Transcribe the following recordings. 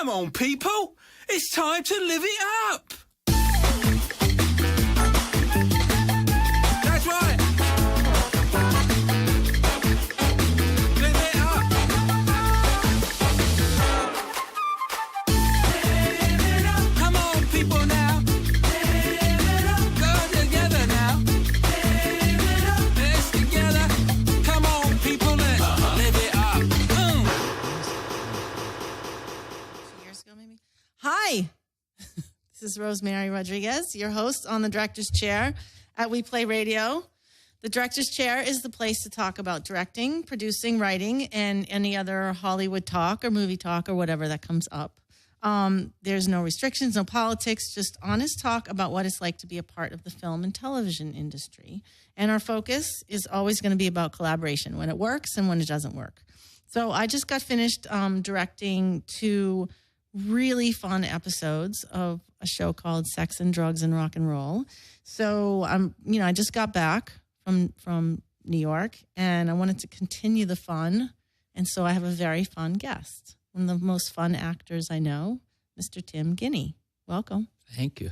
Come on, people. It's time to live it up. That's right. Live it up. Live it up. Come on, people now. Live it up. Go together now. Live it up. Let's together. Come on, people, let's live it up. 2 years ago, maybe. Hi. This is Rosemary Rodriguez, your host on the Director's Chair at WEplayRADIO. The Director's Chair is the place to talk about directing, producing, writing, and any other Hollywood talk or movie talk or whatever that comes up. There's no restrictions, no politics, just honest talk about what it's like to be a part of the film and television industry. And our focus is always going to be about collaboration, when it works and when it doesn't work. So I just got finished directing 2 really fun episodes of a show called Sex and Drugs and Rock and Roll. So I just got back from New York and I wanted to continue the fun. And so I have a very fun guest, one of the most fun actors I know, Mr. Tim Guinea. Welcome. Thank you.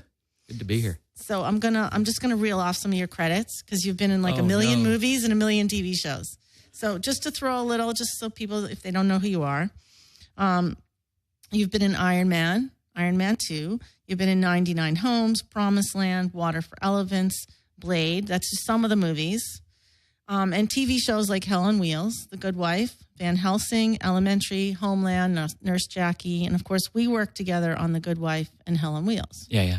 Good to be here. So I'm just gonna reel off some of your credits because you've been in like a million movies and a million TV shows. So just to throw a little, just so people, if they don't know who you are, you've been in Iron Man 2. You've been in 99 Homes, Promised Land, Water for Elephants, Blade. That's just some of the movies. And TV shows like Hell on Wheels, The Good Wife, Van Helsing, Elementary, Homeland, Nurse Jackie. And, of course, we worked together on The Good Wife and Hell on Wheels. Yeah.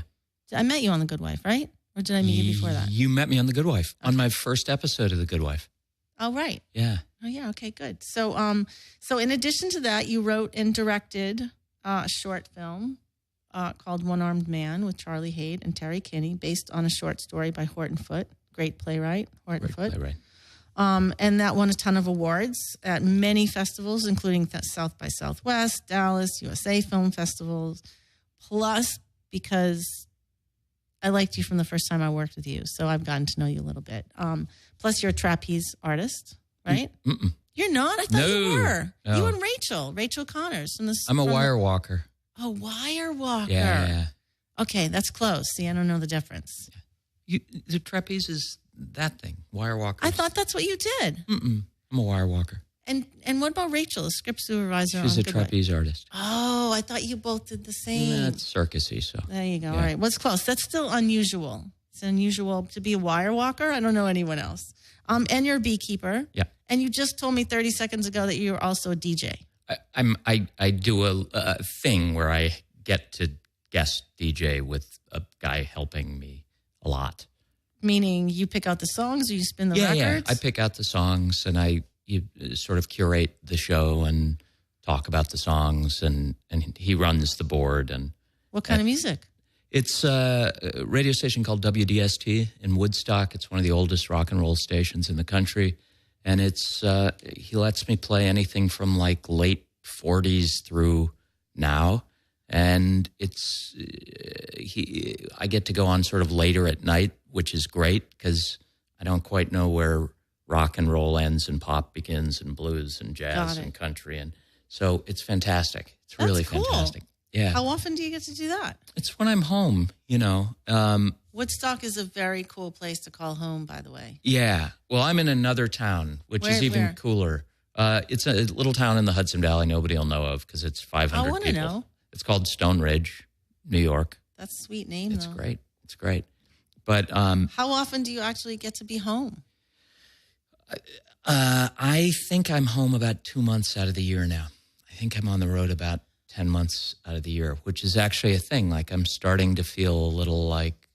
I met you on The Good Wife, right? Or did I meet you before that? You met me on The Good Wife, on my first episode of The Good Wife. Oh, right. Yeah. Oh, yeah. Okay, good. So so in addition to that, you wrote and directed a short film called Onearmed Man with Charlie Haight and Terry Kinney, based on a short story by Horton Foote, great playwright, Horton Foote. And that won a ton of awards at many festivals, including South by Southwest, Dallas, USA Film Festivals. Plus, because I liked you from the first time I worked with you, so I've gotten to know you a little bit. Plus, you're a trapeze artist, right? Mm-mm. You're not? I thought you were. No. You and Rachel Connors. I'm a wire walker. A wire walker. Yeah. Okay, that's close. See, I don't know the difference. The trapeze is that thing, wire walker. I thought that's what you did. Mm-mm. I'm a wire walker. And what about Rachel, a script supervisor? She's on a Good trapeze Wife? artist. Oh, I thought you both did the same. That's circusy, so. There you go. Yeah. All right. What's close? That's still unusual. It's unusual to be a wire walker. I don't know anyone else. And you're a beekeeper. Yeah. And you just told me 30 seconds ago that you're also a DJ. I do a thing where I get to guest DJ with a guy helping me a lot. Meaning you pick out the songs or you spin the records? Yeah. I pick out the songs and you sort of curate the show and talk about the songs and he runs the board. And what kind of music? It's a radio station called WDST in Woodstock. It's one of the oldest rock and roll stations in the country. And he lets me play anything from like late 40s through now. And I get to go on sort of later at night, which is great because I don't quite know where rock and roll ends and pop begins and blues and jazz and country. And so it's fantastic. It's really fantastic. Yeah. How often do you get to do that? It's when I'm home, you know. Woodstock is a very cool place to call home, by the way. Yeah. Well, I'm in another town, which is even cooler. It's a little town in the Hudson Valley nobody will know of because it's 500 people. I want to know. It's called Stone Ridge, New York. That's a sweet name, It's though. great. It's great. But how often do you actually get to be home? I think I'm home about 2 months out of the year now. I think I'm on the road about 10 months out of the year, which is actually a thing. Like I'm starting to feel a little like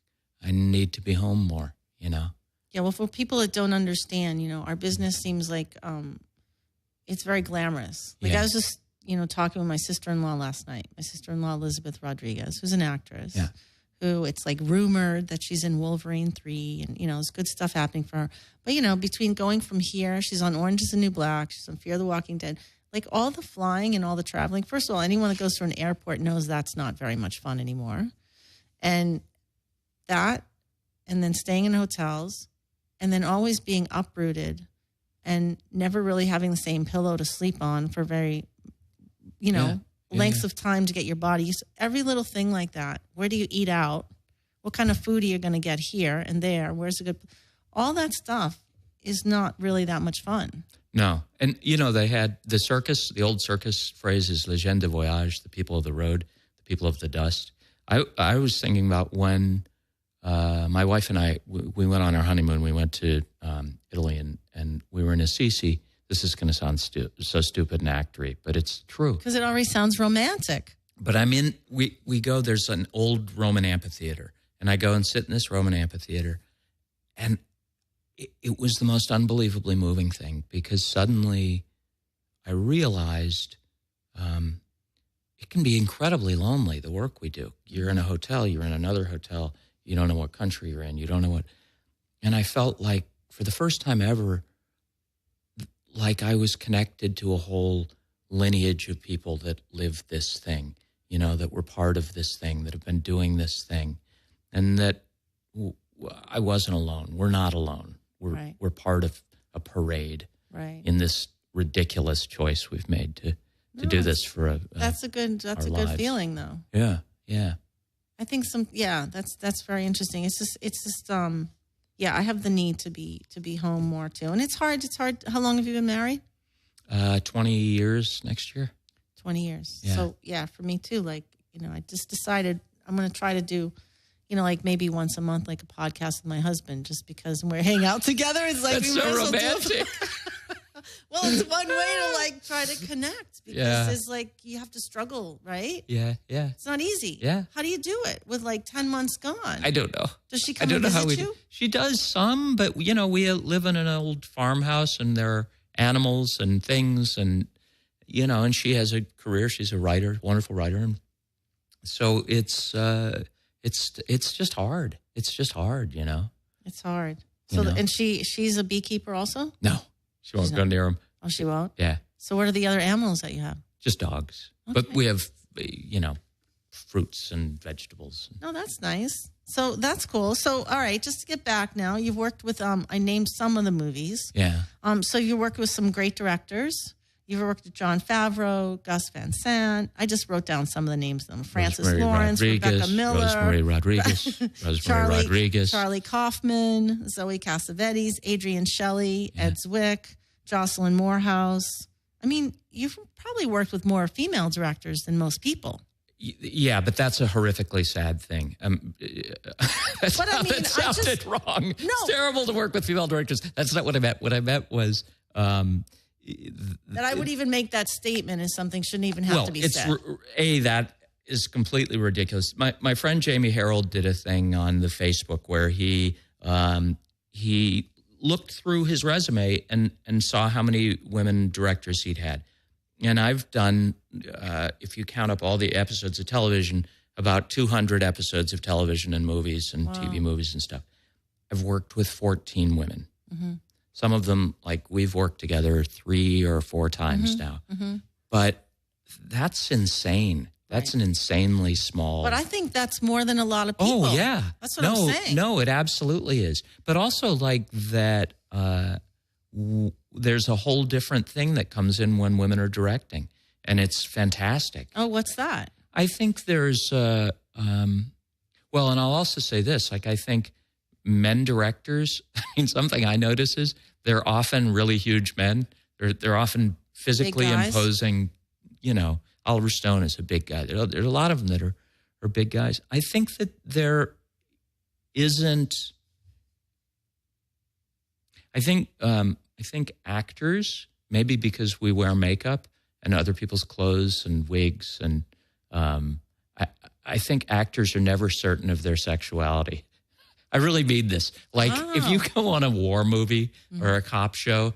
I need to be home more, you know? Yeah, well, for people that don't understand, you know, our business seems like it's very glamorous. Like I was just, talking with my sister-in-law last night. My sister-in-law, Elizabeth Rodriguez, who's an actress. Yeah. Who it's like rumored that she's in Wolverine 3 and, there's good stuff happening for her. But, between going from here, she's on Orange is the New Black, she's on Fear the Walking Dead, like all the flying and all the traveling. First of all, anyone that goes to an airport knows that's not very much fun anymore. And that, and then staying in hotels, and then always being uprooted and never really having the same pillow to sleep on for very, lengths of time to get your body used. Every little thing like that. Where do you eat out? What kind of food are you going to get here and there? Where's a good? All that stuff is not really that much fun. No. And, you know, they had the circus, the old circus phrase is les gens de voyage, the people of the road, the people of the dust. I was thinking about when my wife and I, we went on our honeymoon. We went to Italy and we were in Assisi. This is going to sound so stupid and actory, but it's true. Because it already sounds romantic. But we go, there's an old Roman amphitheater. And I go and sit in this Roman amphitheater. And it was the most unbelievably moving thing because suddenly I realized it can be incredibly lonely, the work we do. You're in a hotel, you're in another hotel, you don't know what country you're in, you don't know what. And I felt like for the first time ever, like I was connected to a whole lineage of people that live this thing, you know, that were part of this thing, that have been doing this thing, and that I wasn't alone. We're not alone. We're part of a parade in this ridiculous choice we've made to do this for that's a good feeling though. Yeah. I think that's very interesting. It's just I have the need to be home more too. And it's hard. How long have you been married? 20 years next year. 20 years. Yeah. So yeah, for me too, like, you know, I just decided I'm going to try to do, you know, like maybe once a month, like a podcast with my husband, just because when we hang out together, it's like, that's so romantic. Well, it's one way to like try to connect because it's like you have to struggle, right? Yeah. It's not easy. Yeah. How do you do it with like 10 months gone? I don't know. Does she come and visit you? She does some, but you know, we live in an old farmhouse and there are animals and things and, you know, and she has a career. She's a writer, wonderful writer. And so it's just hard. It's just hard, you know? It's hard. So, and she's a beekeeper also? No. She won't go near them. Oh, she won't? Yeah. So what are the other animals that you have? Just dogs. Okay. But we have, you know, fruits and vegetables. Oh, that's nice. So that's cool. So, all right, just to get back now, you've worked with, I named some of the movies. Yeah. So you worked with some great directors. You've worked with Jon Favreau, Gus Van Sant. I just wrote down some of the names of them. Francis Lawrence, Rebecca Miller. Rosemary Rodriguez. Charlie Kaufman, Zoe Cassavetes, Adrian Shelley, Ed Zwick, Jocelyn Morehouse. I mean, you've probably worked with more female directors than most people. Yeah, but that's a horrifically sad thing. That sounded wrong. No. It's terrible to work with female directors. That's not what I meant. What I meant was... that I would even make that statement is something shouldn't even have to be said. That is completely ridiculous. My friend Jamie Harold did a thing on the Facebook where he looked through his resume and saw how many women directors he'd had. And I've done, if you count up all the episodes of television, about 200 episodes of television and movies and TV movies and stuff. I've worked with 14 women. Mm-hmm. Some of them, like, we've worked together 3 or 4 times now. Mm-hmm. But that's insane. That's an insanely small... But I think that's more than a lot of people. Oh, yeah. That's what I'm saying. No, it absolutely is. But also, like, that there's a whole different thing that comes in when women are directing. And it's fantastic. Oh, what's that? I think there's... well, and I'll also say this. Like, I think... men directors, I mean, something I notice is they're often really huge men. They're often physically imposing, you know, Oliver Stone is a big guy. There's a lot of them that are big guys. I think that there isn't, I think actors, maybe because we wear makeup and other people's clothes and wigs, and I think actors are never certain of their sexuality. I really mean this. Like, if you go on a war movie or a cop show,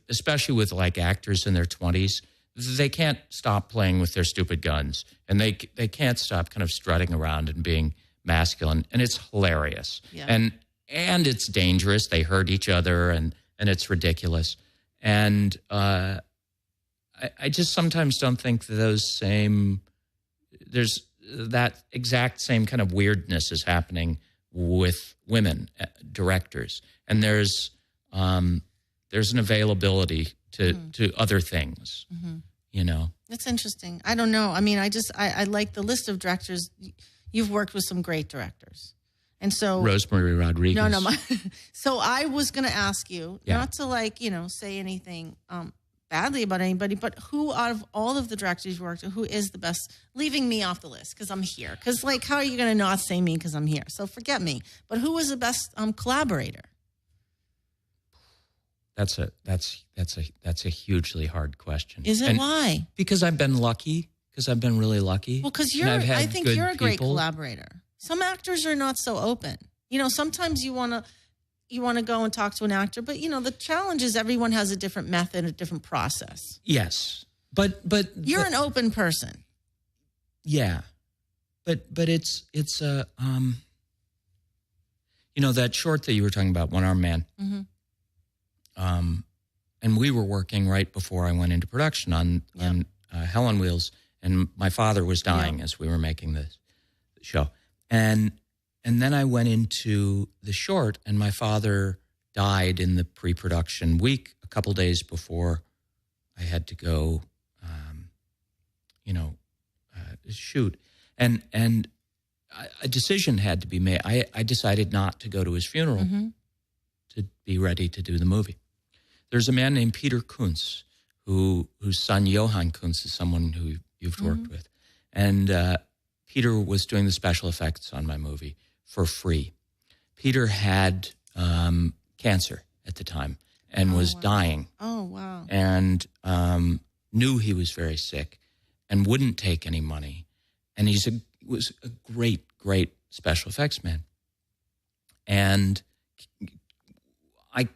especially with like actors in their 20s, they can't stop playing with their stupid guns, and they can't stop kind of strutting around and being masculine, and it's hilarious. Yeah. And it's dangerous. They hurt each other, and it's ridiculous. And I just sometimes don't think there's that exact same kind of weirdness is happening with women directors, and there's an availability to other things, you know. That's interesting. I don't know. I mean, I like the list of directors. You've worked with some great directors. And so Rosemary Rodriguez. No. So I was going to ask you, Yeah. not to say anything badly about anybody, but who out of all of the directors you worked with, who is the best? Leaving me off the list because I'm here. Because how are you going to not say me because I'm here? So forget me. But who was the best collaborator? That's a hugely hard question. Is it? And Why? Because I've been lucky. Because I've been really lucky. Well, because I think you're a great collaborator. Some actors are not so open. Sometimes you want to go and talk to an actor, but the challenge is everyone has a different method, a different process. Yes, but you're an open person. Yeah, but it's that short that you were talking about, One-Armed Man. Mm-hmm. And we were working right before I went into production on Hell on Wheels, and my father was dying as we were making this show. And then I went into the short, and my father died in the pre-production week, a couple days before I had to go, shoot. And a decision had to be made. I decided not to go to his funeral to be ready to do the movie. There's a man named Peter Kuntz, whose son Johann Kuntz is someone who you've worked with. And Peter was doing the special effects on my movie for free. Peter had cancer at the time and was dying. Oh, wow. And knew he was very sick and wouldn't take any money. And was a great, great special effects man. And I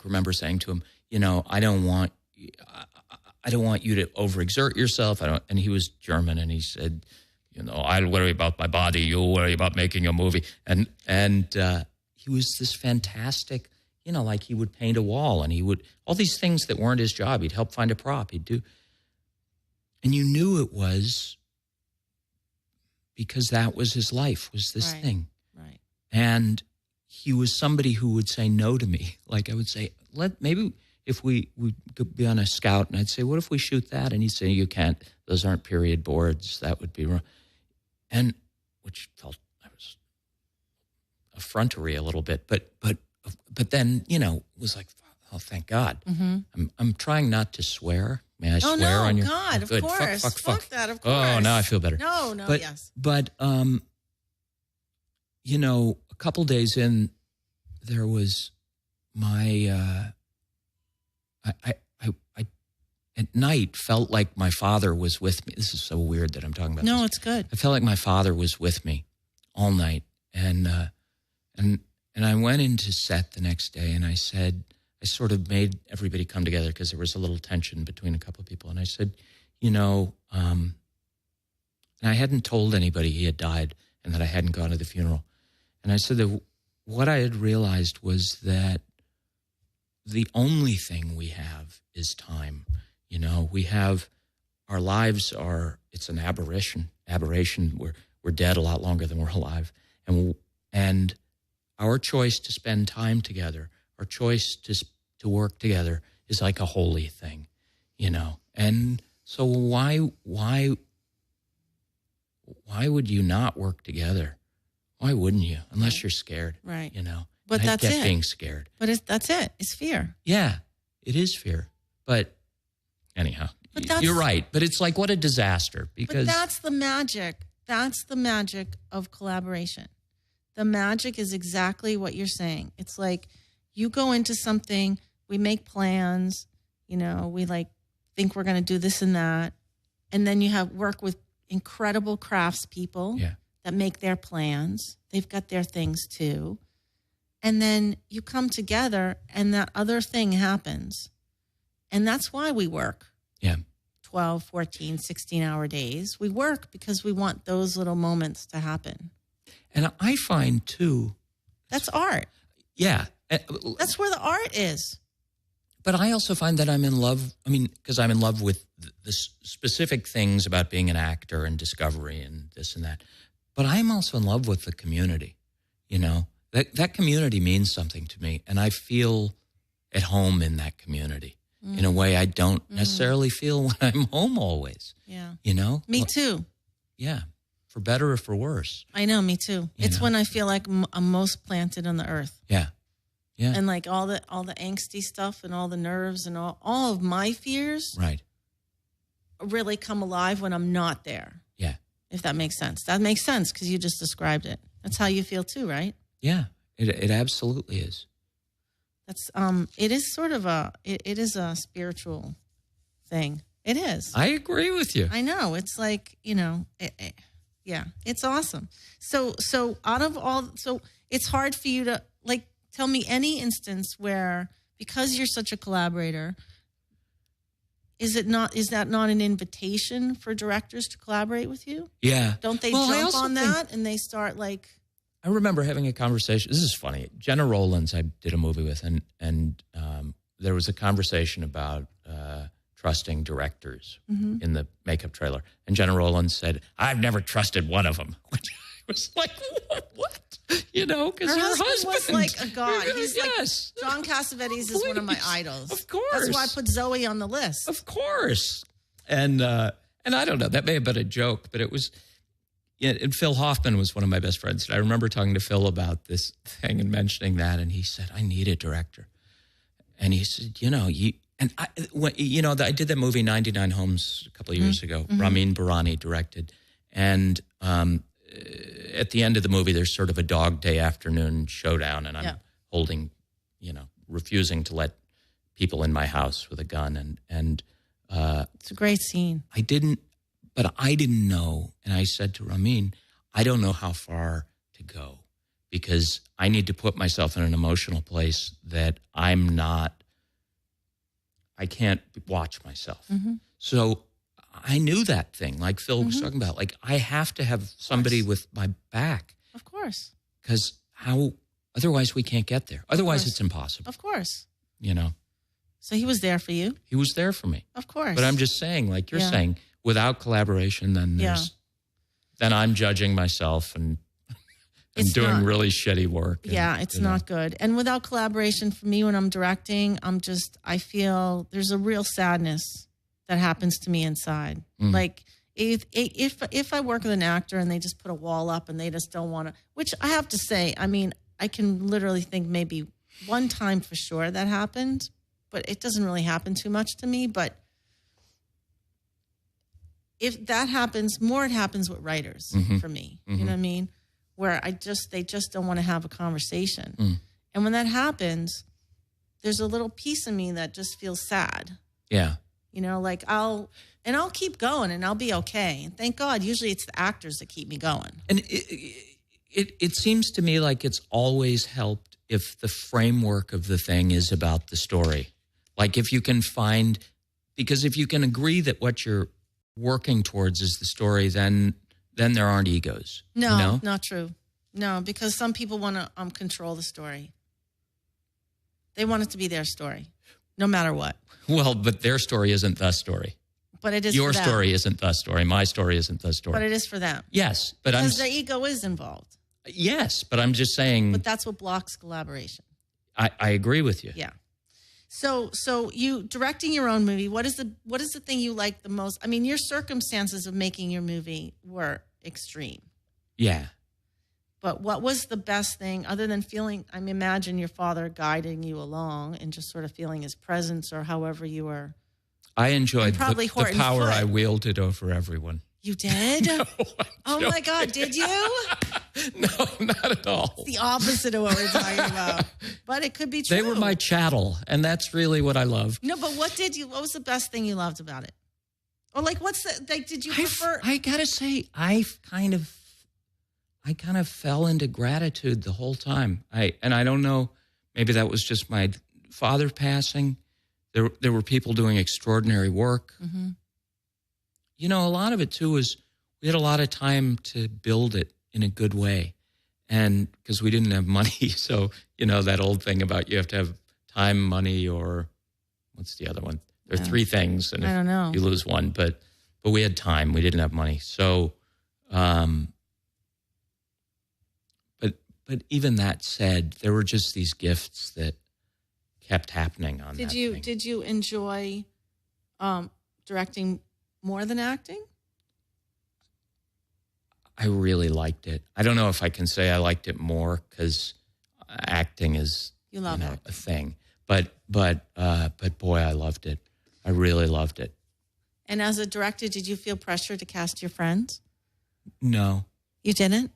remember saying to him, I don't want you to overexert yourself. And he was German, and he said, I'll worry about my body. You'll worry about making a movie. And he was this fantastic, he would paint a wall, and he would, all these things that weren't his job. He'd help find a prop. He'd do. And you knew it was because that was his life, was this thing. Right. And he was somebody who would say no to me. Like I would say, maybe if we could be on a scout, and I'd say, what if we shoot that? And he'd say, you can't. Those aren't period boards. That would be wrong. And which felt, I was effrontery a little bit, but then, was like, oh, thank God. Mm-hmm. I'm trying not to swear. May I swear on your? God, Good. of course. Fuck that, of course. Oh, now I feel better. No, but, yes. But, a couple days in, there was my, I at night felt like my father was with me. This is so weird that I'm talking about this. No, it's good. I felt like my father was with me all night. And I went into set the next day, and I said, I sort of made everybody come together because there was a little tension between a couple of people. And I said, and I hadn't told anybody he had died and that I hadn't gone to the funeral. And I said that what I had realized was that the only thing we have is time. We have, our lives it's an aberration. We're dead a lot longer than we're alive. And our choice to spend time together, our choice to work together is like a holy thing, And so why would you not work together? Why wouldn't you? Unless you're scared, right? But that's I get it. being scared. But that's it. It's fear. Yeah, it is fear. But anyhow, you're right. But it's like, what a disaster. Because but that's the magic. That's the magic of collaboration. The magic is exactly what you're saying. It's like you go into something, we make plans, we think we're going to do this and that. And then you work with incredible craftspeople that make their plans. They've got their things too. And then you come together and that other thing happens. And that's why we work 12, 14, 16-hour days. We work because we want those little moments to happen. And I find, too... That's art. Yeah. That's where the art is. But I also find that I'm in love, because I'm in love with the specific things about being an actor and discovery and this and that. But I'm also in love with the community, That community means something to me, and I feel at home in that community. in a way I don't necessarily feel when I'm home always. Yeah. You know? Me too. Yeah. For better or for worse. I know, me too. It's when I feel like I'm most planted on the earth. Yeah. Yeah. And like all the angsty stuff and all the nerves and all of my fears Right. really come alive when I'm not there. Yeah. If that makes sense. That makes sense because you just described it. That's how you feel too, right? Yeah. It absolutely is. That's it is sort of it is a spiritual thing. It is. I agree with you. I know. It's like, yeah, it's awesome. So out of all, so it's hard for you to like tell me any instance where, because you're such a collaborator, is that not an invitation for directors to collaborate with you? Yeah. Don't they Well, I jump also on think- that and they start like, I remember having a conversation. This is funny. Jenna Rollins, I did a movie with, and there was a conversation about trusting directors in the makeup trailer. And Jenna Rollins said, "I've never trusted one of them," which I was like, "What?" You know, because her her husband was like a god. He's yes, like, John Cassavetes is one of my Please. idols. Of course. That's why I put Zoe on the list. Of course. And I don't know, that may have been a joke, but it was, and Phil Hoffman was one of my best friends. And I remember talking to Phil about this thing and mentioning that. And he said, "I need a director." And he said, I did that movie 99 Homes a couple of years ago. Ramin Barani directed. And at the end of the movie, there's sort of a Dog Day afternoon showdown. And I'm holding, refusing to let people in my house with a gun. And It's a great scene. I didn't know. And I said to Ramin, I don't know how far to go because I need to put myself in an emotional place that I can't watch myself. So I knew that thing, like Phil was talking about. Like, I have to have somebody with my back. Of course. Because otherwise we can't get there. Otherwise it's impossible. Of course. So he was there for you? He was there for me. Of course. But I'm just saying, like you're saying, without collaboration, then then I'm judging myself and It's doing not- really shitty work. And, it's not good. And without collaboration, for me, when I'm directing, I feel there's a real sadness that happens to me inside. Like if I work with an actor and they just put a wall up and they just don't want to, which I have to say, I mean, I can literally think maybe one time for sure that happened, but it doesn't really happen too much to me. But if that happens, more it happens with writers for me. You know what I mean? Where they just don't want to have a conversation. And when that happens, there's a little piece of me that just feels sad. Yeah. Like I'll keep going and I'll be okay. And thank God, usually it's the actors that keep me going. And it seems to me like it's always helped if the framework of the thing is about the story. Like if you can because if you can agree that what you're working towards is the story, then there aren't egos. No, not true. No, because some people want to control the story. They want it to be their story, no matter what. Well, but their story isn't the story. But it is Your for them. story isn't the story. My story isn't the story. But it is for them. Yes, but Because the ego is involved. Yes, but I'm just saying. But that's what blocks collaboration. I agree with you. Yeah. So you directing your own movie, what is the thing you like the most? I mean, your circumstances of making your movie were extreme. Yeah. But what was the best thing other than feeling, I imagine your father guiding you along and just sort of feeling his presence or however you were. I enjoyed probably the Horton's power foot. I wielded over everyone. You did? No, oh my God, did you? No, not at all. It's the opposite of what we're talking about. But it could be true. They were my chattel, and that's really what I love. No, but what was the best thing you loved about it? Or like, did you prefer? I gotta say, I kind of fell into gratitude the whole time. I don't know, maybe that was just my father passing. There were people doing extraordinary work. Mm-hmm. A lot of it too was we had a lot of time to build it in a good way, and because we didn't have money, so that old thing about you have to have time, money, or what's the other one? There are three things, and I don't know. You lose one, but we had time. We didn't have money, so. But even that said, there were just these gifts that kept happening on that thing. Did you enjoy directing more than acting? I really liked it. I don't know if I can say I liked it more because acting is a thing. But boy, I loved it. I really loved it. And as a director, did you feel pressure to cast your friends? No. You didn't?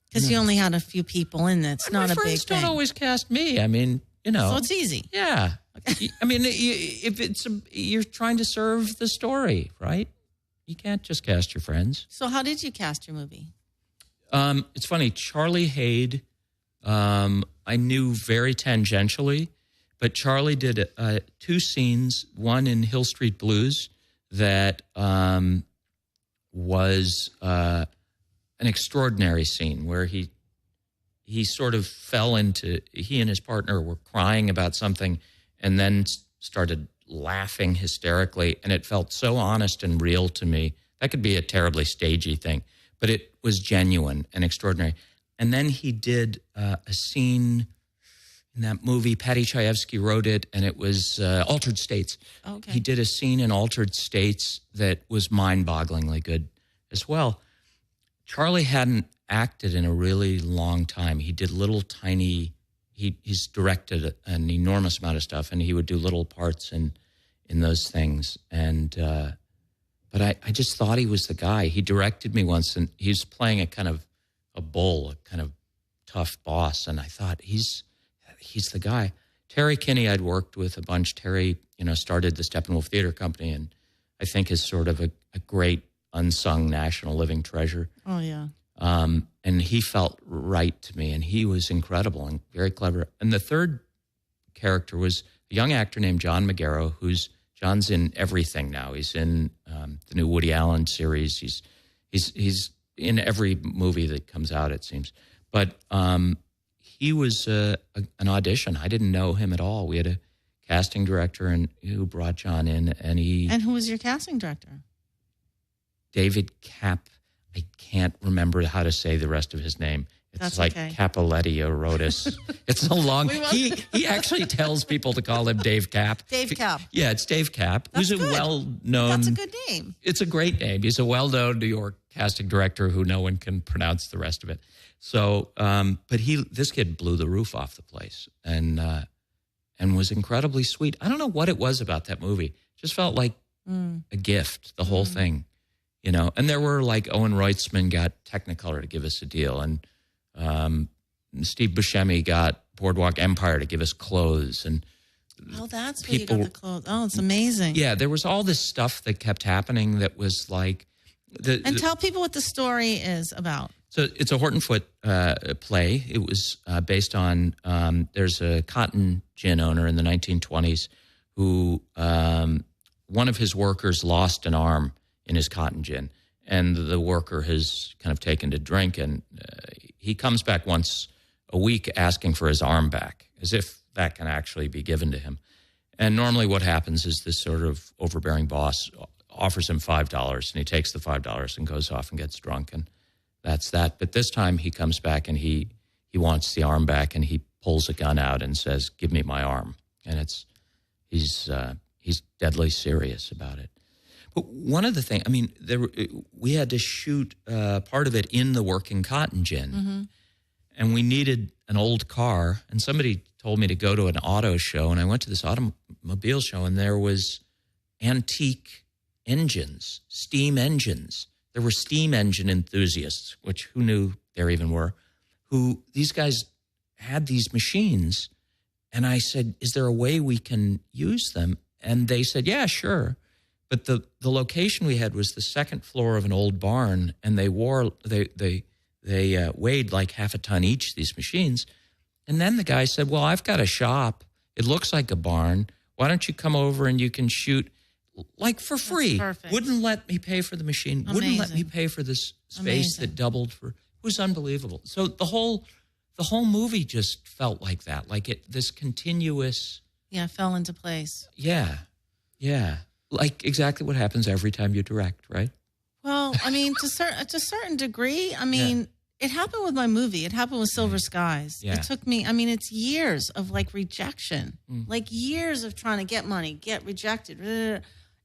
Because you only had a few people in it. It's not a big thing. My friends don't always cast me. I mean, So it's easy. Yeah. I mean, if you're trying to serve the story, right? You can't just cast your friends. So how did you cast your movie? It's funny. Charlie Hayde, I knew very tangentially, but Charlie did 2 scenes, one in Hill Street Blues that was an extraordinary scene where he sort of fell into, he and his partner were crying about something and then started laughing hysterically, and it felt so honest and real to me. That could be a terribly stagey thing, but it was genuine and extraordinary. And then he did a scene in that movie. Patty Chayefsky wrote it, and it was Altered States. Okay. He did a scene in Altered States that was mind-bogglingly good as well. Charlie hadn't acted in a really long time. He did little tiny... He's directed an enormous amount of stuff, and he would do little parts in those things. And but I just thought he was the guy. He directed me once, and he was playing a kind of a bull, a kind of tough boss, and I thought he's the guy. Terry Kinney I'd worked with a bunch. Terry, started the Steppenwolf Theater Company, and I think is sort of a great unsung national living treasure. Oh yeah. And he felt right to me, and he was incredible and very clever. And the third character was a young actor named John Magaro, John's in everything now. He's in the new Woody Allen series. He's in every movie that comes out, it seems. But he was an audition. I didn't know him at all. We had a casting director who brought John in, and And who was your casting director? David Cap. I can't remember how to say the rest of his name. It's That's like okay. Capoletti or Rotis. It's a long... He actually tells people to call him Dave Cap. Dave Cap. Yeah, it's Dave Cap, That's who's good. a well-known... That's a good name. It's a great name. He's a well-known New York casting director who no one can pronounce the rest of it. So, but this kid blew the roof off the place and was incredibly sweet. I don't know what it was about that movie. It just felt like a gift, the whole thing. And there were like Owen Reutzmann got Technicolor to give us a deal, and Steve Buscemi got Boardwalk Empire to give us clothes, and that's where you got the clothes. Oh, it's amazing. Yeah, there was all this stuff that kept happening that was like tell people what the story is about. So it's a Horton Foote play. It was based on there's a cotton gin owner in the 1920s who one of his workers lost an arm in his cotton gin, and the worker has kind of taken to drink, and he comes back once a week asking for his arm back, as if that can actually be given to him. And normally what happens is this sort of overbearing boss offers him $5, and he takes the $5 and goes off and gets drunk, and that's that. But this time he comes back and he wants the arm back, and he pulls a gun out and says, "Give me my arm." And he's deadly serious about it. But one of the things, we had to shoot part of it in the working cotton gin, and we needed an old car, and somebody told me to go to an auto show, and I went to this automobile show, and there was antique engines, steam engines. There were steam engine enthusiasts, which who knew there even were, these guys had these machines, and I said, "Is there a way we can use them?" And they said, "Yeah, sure." But the location we had was the second floor of an old barn, and they weighed like half a ton each, these machines. And then the guy said, "Well, I've got a shop. It looks like a barn. Why don't you come over and you can shoot like for free?" That's perfect. Wouldn't let me pay for the machine. Amazing. Wouldn't let me pay for this space that doubled for. It was unbelievable. So the whole movie just felt like that, like this continuous. Yeah, it fell into place. Yeah. Like exactly what happens every time you direct, right? Well, to a certain degree, it happened with my movie. It happened with Silver Skies. Yeah. It took me, I mean, it's years of like rejection, like years of trying to get money, get rejected.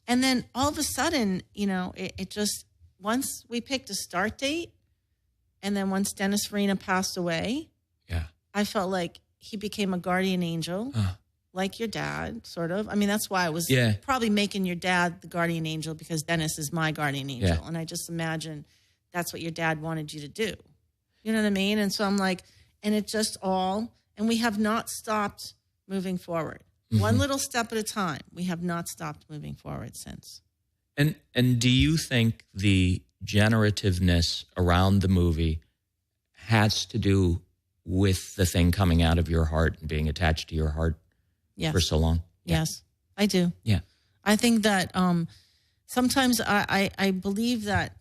And then all of a sudden, you know, it just, once we picked a start date, and then once Dennis Farina passed away, Yeah. I felt like he became a guardian angel, like your dad, sort of. I mean, that's why I was probably making your dad the guardian angel, because Dennis is my guardian angel. Yeah. And I just imagine that's what your dad wanted you to do. You know what I mean? And so I'm like, and it just all, and we have not stopped moving forward. One little step at a time. We have not stopped moving forward since. And do you think the generativeness around the movie has to do with the thing coming out of your heart and being attached to your heart for so long? Yes, I do. Yeah. I think that sometimes I believe that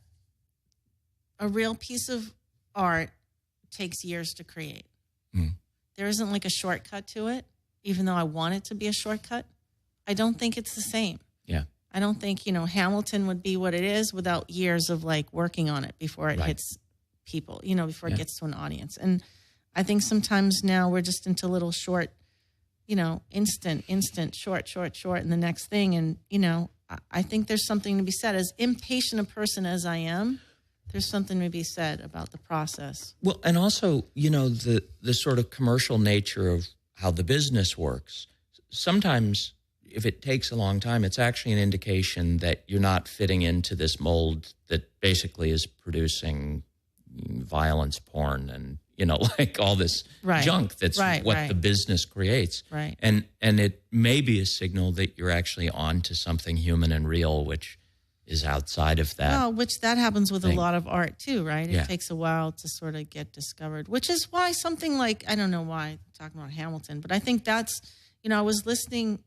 a real piece of art takes years to create. There isn't like a shortcut to it, even though I want it to be a shortcut. I don't think it's the same. Yeah. I don't think, you know, Hamilton would be what it is without years of like working on it before it hits people, you know, before it gets to an audience. And I think sometimes now we're just into little short, you know, instant, short, and the next thing. And, you know, I think there's something to be said. As impatient a person as I am, there's something to be said about the process. Well, and also, you know, the sort of commercial nature of how the business works. Sometimes if it takes a long time, it's actually an indication that you're not fitting into this mold that basically is producing violence porn and, you know, like all this junk that's what the business creates. Right. And it may be a signal that you're actually on to something human and real, which is outside of that. Well, which that happens with thing. a lot of art too, right? Yeah. It takes a while to sort of get discovered, which is why something like, I don't know why I'm talking about Hamilton, but I think that's, you know, I was listening,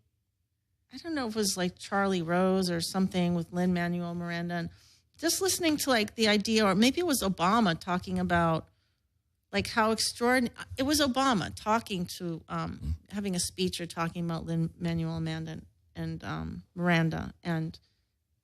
I don't know if it was like Charlie Rose or something with Lin-Manuel Miranda, and just listening to like the idea, or maybe it was Obama talking about like how extraordinary, it was Obama talking to, having a speech or talking about Lin-Manuel Miranda and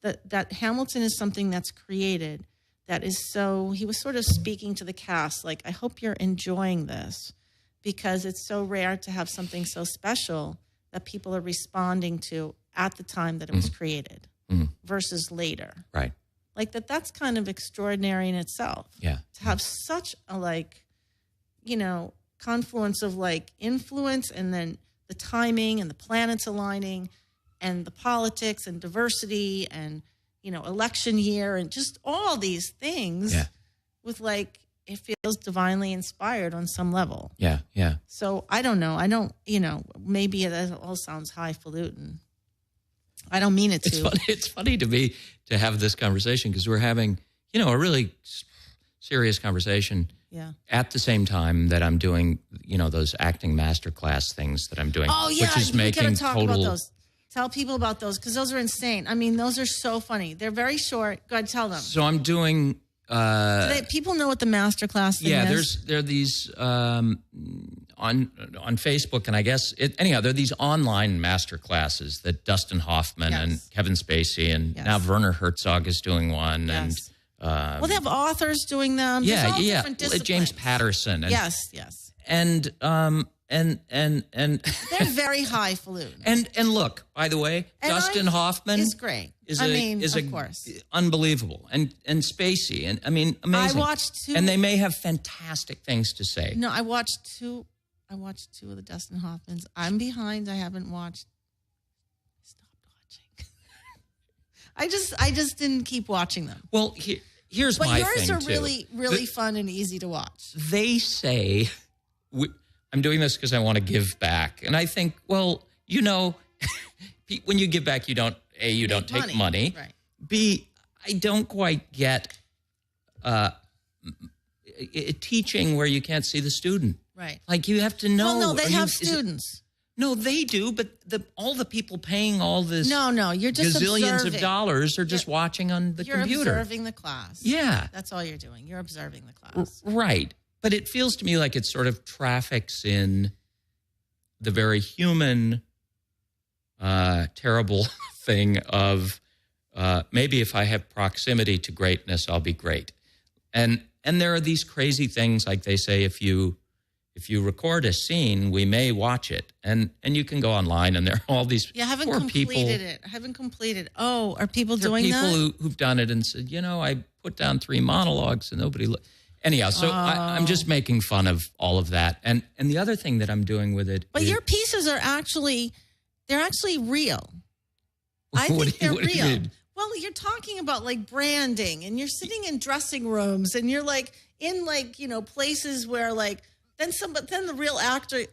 that Hamilton is something that's created that is so, he was sort of speaking to the cast, like, I hope you're enjoying this because it's so rare to have something so special that people are responding to at the time that it was created versus later. Right. Like that's kind of extraordinary in itself. Yeah. To have such a like, you know, confluence of like influence and then the timing and the planets aligning and the politics and diversity and, you know, election year and just all these things with like, it feels divinely inspired on some level. Yeah, yeah. So I don't know. I don't, you know, maybe it all sounds highfalutin. I don't mean it to. It's funny to me to have this conversation because we're having, you know, a really serious conversation at the same time that I'm doing, you know, those acting masterclass things that I'm doing. Oh, yeah. Which is making talk total... about those. Tell people about those because those are insane. I mean, those are so funny. They're very short. Go ahead, tell them. So I'm doing... people know what the masterclass thing is? There are these on Facebook, and I guess, anyhow, there are these online masterclasses that Dustin Hoffman and Kevin Spacey, and now Werner Herzog is doing one. Yes. And well, they have authors doing them. There's all different disciplines. James Patterson. And, yes. And they're very highfalutin. And look, by the way, Dustin Hoffman is great. Of course, unbelievable. And Spacey, and I mean, amazing. I watched two, and they may have fantastic things to say. No, I watched two of the Dustin Hoffmans. I'm behind. I haven't watched. I stopped watching. I just didn't keep watching them. Well, here's my thing. But yours are too. really fun and easy to watch. They say, I'm doing this because I want to give back. And I think, well, you know, when you give back, you don't take money. Right. B, I don't quite get teaching where you can't see the student. Right. Like you have to know. Well, no, they have students. No, they do, but all the people paying all this no, you're just gazillions observing. of dollars are just watching on the computer. You're observing the class. Yeah. That's all you're doing. You're observing the class. Right. But it feels to me like it sort of traffics in the very human, terrible thing of maybe if I have proximity to greatness, I'll be great. And there are these crazy things, like they say, if you record a scene, we may watch it, and you can go online, and there are all these I haven't poor completed people. it. I haven't completed. Oh, are people There are doing people that? who've done it and said, I put down 3 monologues and nobody. Anyhow, so I'm just making fun of all of that, and the other thing that I'm doing with it. But is, your pieces are actually real. I What think do you- they're what do you real. mean? Well, you're talking about like branding, and you're sitting in dressing rooms, and you're like in like places where like then the real actor,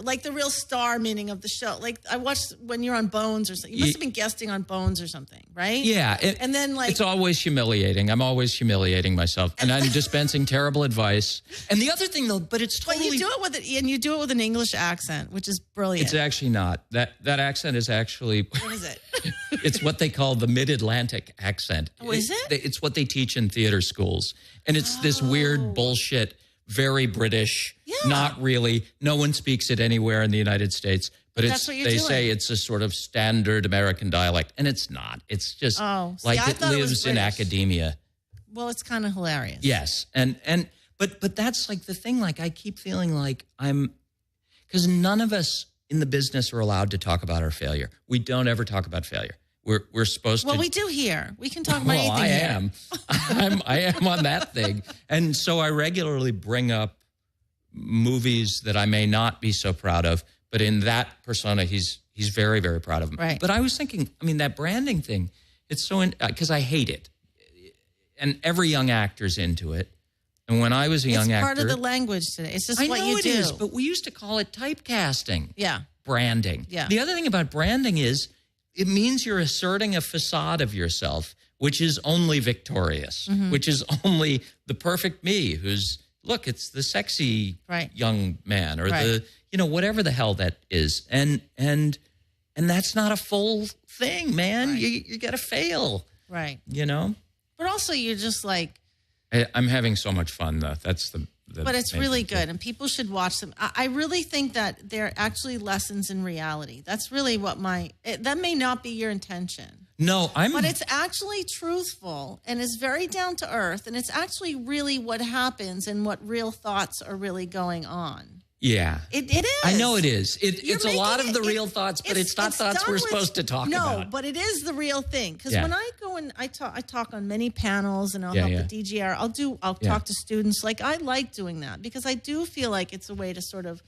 like the real star meaning of the show. Like I watched when you're on Bones or something. You must have been guesting on Bones or something, right? Yeah. And then like it's always humiliating. I'm always humiliating myself, and I'm dispensing terrible advice. And the other thing, though, but it's totally. But you do it with an English accent, which is brilliant. It's actually not. That accent is actually. What is it? It's what they call the Mid-Atlantic accent. Oh, is it? It's what they teach in theater schools, and it's this weird bullshit. Very British, not really. No one speaks it anywhere in the United States, but that's what you're they doing. say it's a sort of standard American dialect, and it's not. It's just like I it thought it was lives in British. academia. Well, it's kind of hilarious. Yes, but that's like the thing. Like I keep feeling like because none of us in the business are allowed to talk about our failure. We don't ever talk about failure. We're supposed to. Well, we do here. We can talk about anything I here. am. I am on that thing. And so I regularly bring up movies that I may not be so proud of, but in that persona, he's very, very proud of them. Right. But I was thinking, that branding thing, it's so, because I hate it. And every young actor's into it. And when I was a young It's actor. part of the language today. It's just I what know you it do. is, but we used to call it typecasting. Yeah. Branding. Yeah. The other thing about branding is it means you're asserting a facade of yourself, which is only victorious, which is only the perfect me who's, look, it's the sexy young man or the, whatever the hell that is. And that's not a full thing, man. Right. You got to fail. Right. But also you're just like. I'm having so much fun, though. That's the But it's main really thing. good, and people should watch them. I really think that they're actually lessons in reality. That's really what that may not be your intention. No, But it's actually truthful, and it's very down to earth, and it's actually really what happens and what real thoughts are really going on. Yeah. It is. I know it is. It's a lot of making the it- real thoughts, but it's not thoughts done we're with- supposed to talk about. No, but it is the real thing. Because Yeah. when I go and I talk on many panels, and I'll Yeah, help yeah. the DGR. I'll talk to students. Like I like doing that because I do feel like it's a way to sort of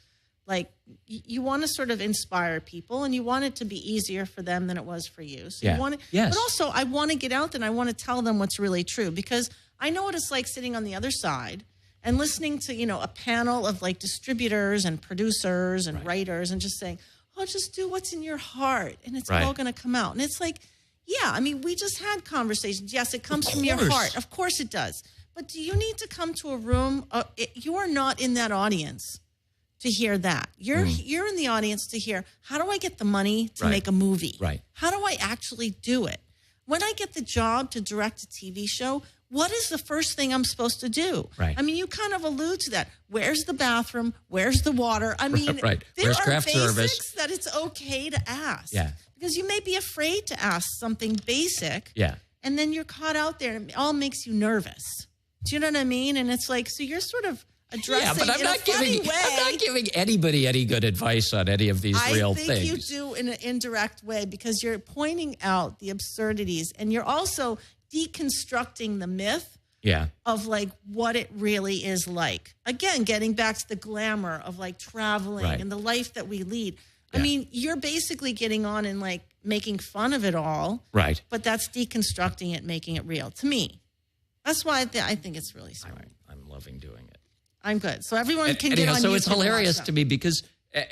like you want to sort of inspire people, and you want it to be easier for them than it was for you. So Yeah. you want to, Yes. but also I want to get out there and I want to tell them what's really true, because I know what it's like sitting on the other side and listening to, a panel of like distributors and producers and writers and just saying, oh, just do what's in your heart and it's all going to come out. And it's like, yeah, we just had conversations. Yes, it comes from your heart. Of course it does. But do you need to come to a room? You are not in that audience to hear that. You're in the audience to hear, how do I get the money to make a movie? Right. How do I actually do it? When I get the job to direct a TV show, what is the first thing I'm supposed to do? Right. You kind of allude to that. Where's the bathroom? Where's the water? Right. There Where's are craft basics service? that it's okay to ask. Yeah. Because you may be afraid to ask something basic. Yeah. And then you're caught out there and it all makes you nervous. Do you know what I mean? And it's like, so you're sort of addressing Yeah, but I'm in a not funny giving way. I'm not giving anybody any good advice on any of these real I think things. you do in an indirect way, because you're pointing out the absurdities and you're also deconstructing the myth of like what it really is like. Again, getting back to the glamour of like traveling and the life that we lead. Yeah. You're basically getting on and like making fun of it all. Right. But that's deconstructing it, making it real to me. That's why I think it's really smart. I'm loving doing it. I'm good. So everyone can get Anyhow, on so YouTube it's and watch hilarious them. to me because,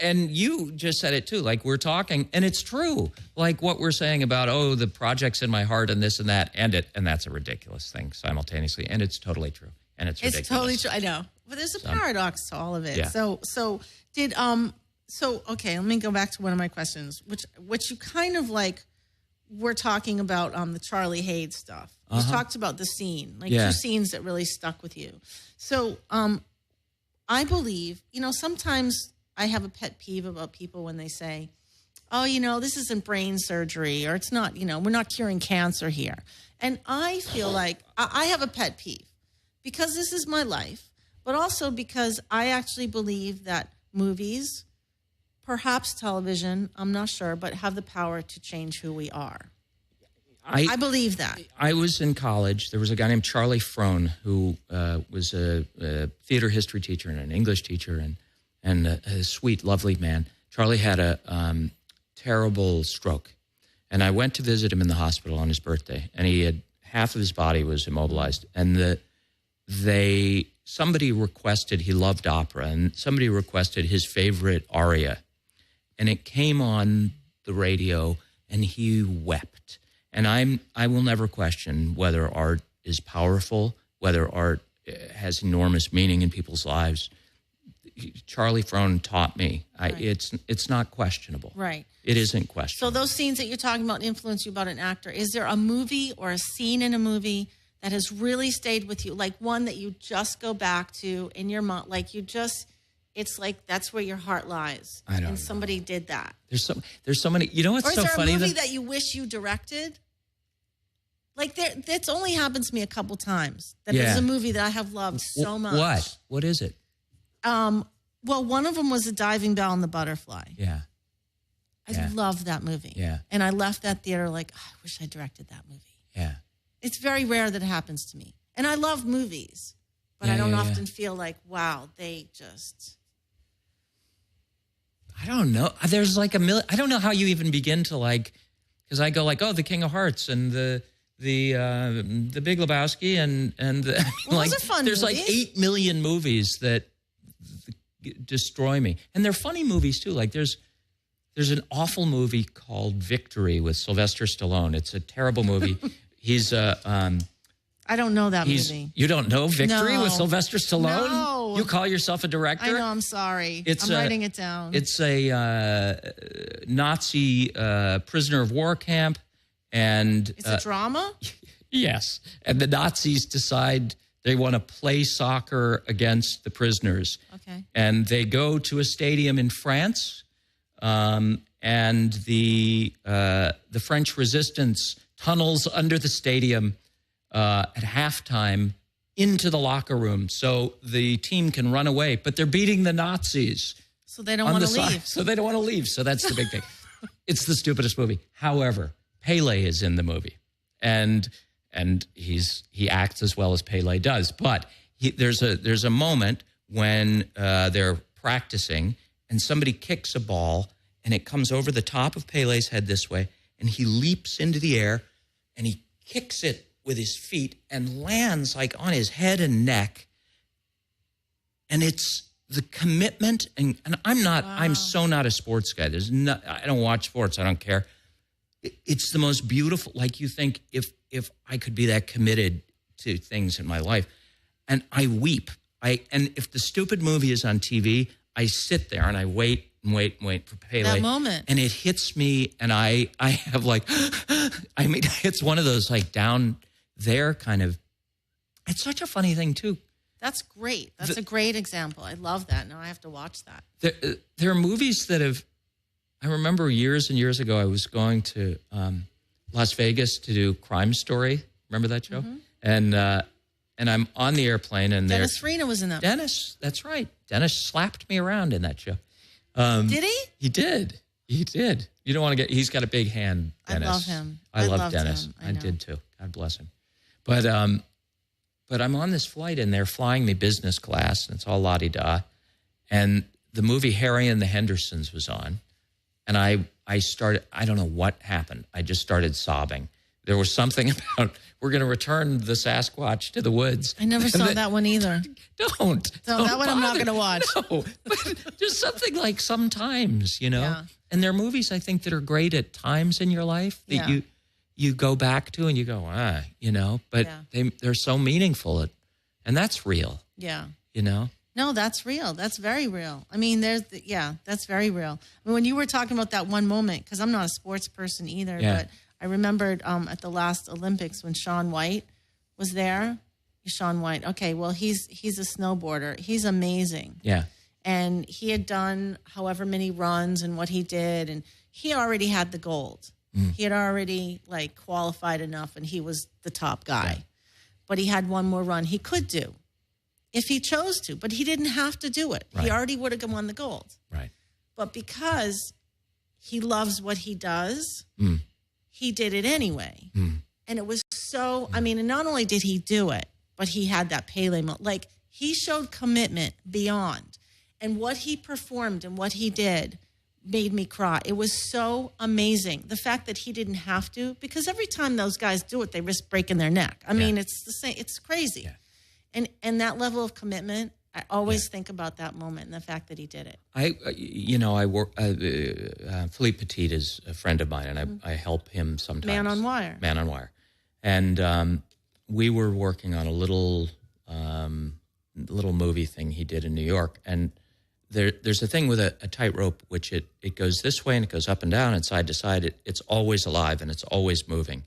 and you just said it too, like we're talking, and it's true. Like what we're saying about, the project's in my heart and this and that, and that's a ridiculous thing simultaneously, and it's totally true, and it's ridiculous. It's totally true. I know. But there's a paradox to all of it. Yeah. So okay, let me go back to one of my questions, which you kind of like were talking about the Charlie Hayes stuff. You talked about the scene, like two scenes that really stuck with you. So I believe, sometimes I have a pet peeve about people when they say, oh, this isn't brain surgery, or it's not, we're not curing cancer here. And I feel like I have a pet peeve because this is my life, but also because I actually believe that movies, perhaps television, I'm not sure, but have the power to change who we are. I believe that. I was in college. There was a guy named Charlie Frone who was a theater history teacher and an English teacher and a sweet, lovely man. Charlie had a terrible stroke. And I went to visit him in the hospital on his birthday. And he had half of his body was immobilized. And somebody requested, he loved opera, and somebody requested his favorite aria. And it came on the radio, and he wept. And I will never question whether art is powerful, whether art has enormous meaning in people's lives. Charlie Frone taught me. Right. It's not questionable. Right. It isn't questionable. So those scenes that you're talking about influence you about an actor. Is there a movie or a scene in a movie that has really stayed with you? Like one that you just go back to in your mind, like it's like that's where your heart lies. I don't know. And somebody did that. There's so many. You know what's so funny? Or is there a movie that you wish you directed? Like that's only happened to me a couple times. There's a movie that I have loved so much. What? What is it? Well, one of them was The Diving Bell and the Butterfly. Yeah. I loved that movie. Yeah. And I left that theater like, I wish I directed that movie. Yeah. It's very rare that it happens to me. And I love movies, but I don't often feel like, wow, they just... I don't know. There's like a million... I don't know how you even begin to like... Because I go like, oh, The King of Hearts and the Big Lebowski and the, those are fun there's movies. Like 8 million movies that destroy me. And they're funny movies too. Like there's an awful movie called Victory with Sylvester Stallone. It's a terrible movie. He's I don't know that movie. You don't know Victory with Sylvester Stallone? No. You call yourself a director? I know, I'm sorry. I'm writing it down. It's a Nazi prisoner of war camp. And it's a drama? Yes. And the Nazis decide they want to play soccer against the prisoners. Okay. And they go to a stadium in France, and the French resistance tunnels under the stadium at halftime into the locker room so the team can run away. But they're beating the Nazis. So they don't want to leave. So they don't want to leave. So that's the big thing. It's the stupidest movie. However, Pele is in the movie. And he acts as well as Pele does. But there's a moment when they're practicing and somebody kicks a ball and it comes over the top of Pele's head this way, and he leaps into the air and he kicks it with his feet and lands like on his head and neck. And it's the commitment, and I'm so not a sports guy. I don't watch sports. I don't care. It's the most beautiful, like you think if I could be that committed to things in my life. And I weep. And if the stupid movie is on TV, I sit there and I wait for Pele. That moment. And it hits me, and I have like, I mean, it's one of those like down there kind of, it's such a funny thing too. That's great. That's a great example. I love that. Now I have to watch that. There are movies that have, I remember years and years ago, I was going to Las Vegas to do Crime Story. Remember that show? Mm-hmm. And I'm on the airplane, and Dennis Farina was in that. Dennis, that's right. Dennis slapped me around in that show. Did he? He did. He did. You don't want to get. He's got a big hand, Dennis. I love him. I love Dennis. I did too. God bless him. But I'm on this flight, and they're flying me business class, and it's all la-di-da. And the movie Harry and the Hendersons was on. And I started, I don't know what happened. I just started sobbing. There was something about, we're going to return the Sasquatch to the woods. I never saw that one either. Don't. So that one I'm not going to watch. No, but just something like sometimes, you know. Yeah. And there are movies, I think, that are great at times in your life that you go back to and you go, you know. But they're so meaningful. And that's real. Yeah. You know. No, that's real. That's very real. I mean, that's very real. I mean, when you were talking about that one moment, because I'm not a sports person either, but I remembered at the last Olympics when Shaun White was there. Shaun White. Okay, well, he's a snowboarder. He's amazing. Yeah. And he had done however many runs and what he did, and he already had the gold. He had already like qualified enough, and he was the top guy. Yeah. but he had one more run he could do if he chose to, but he didn't have to do it. Right. He already would have won the gold. Right. But because he loves what he does, he did it anyway. And it was so, I mean, and not only did he do it, but he had that Pele moment. Like, he showed commitment beyond. And what he performed and what he did made me cry. It was so amazing. The fact that he didn't have to, because every time those guys do it, they risk breaking their neck. I mean, it's the same. It's crazy. Yeah. And that level of commitment, I always think about that moment and the fact that he did it. I work. Philippe Petit is a friend of mine, and I help him sometimes. Man on Wire. Man on Wire, and we were working on a little movie thing he did in New York, and there's a thing with a tightrope, which it goes this way and it goes up and down and side to side. It's always alive and it's always moving,